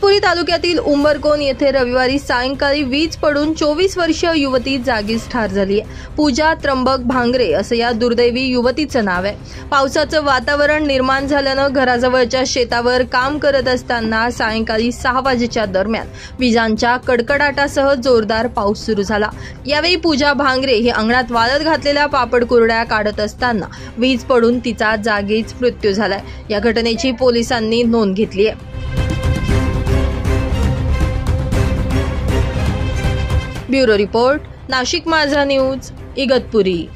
इगतपुरी तालुक्यातील उंबरकोण येथे रविवारी सायंकाळी वीज पडून 24 वर्षीय युवती जागीच ठार झाली आहे। पूजा त्र्यंबक भांगरे असं या दुर्दैवी युवतीचं नाव आहे। पावसाचं वातावरण निर्माण झाल्यानं घराजवळच्या शेतावर काम करत असताना सायंकाळी 6 वाजेच्या दरम्यान विजांच्या कडकडाटासह जोरदार पाऊस सुरू झाला। यावेळी पूजा भांगरे ही अंगणात वाळत घातलेल्या पापड कुरड्या काढत असताना वीज पडून तिचा जागीच मृत्यू झालाय। या घटनेची पोलिसांनी नोंद घेतली आहे। ब्युरो रिपोर्ट, नाशिक माझा न्यूज, इगतपुरी।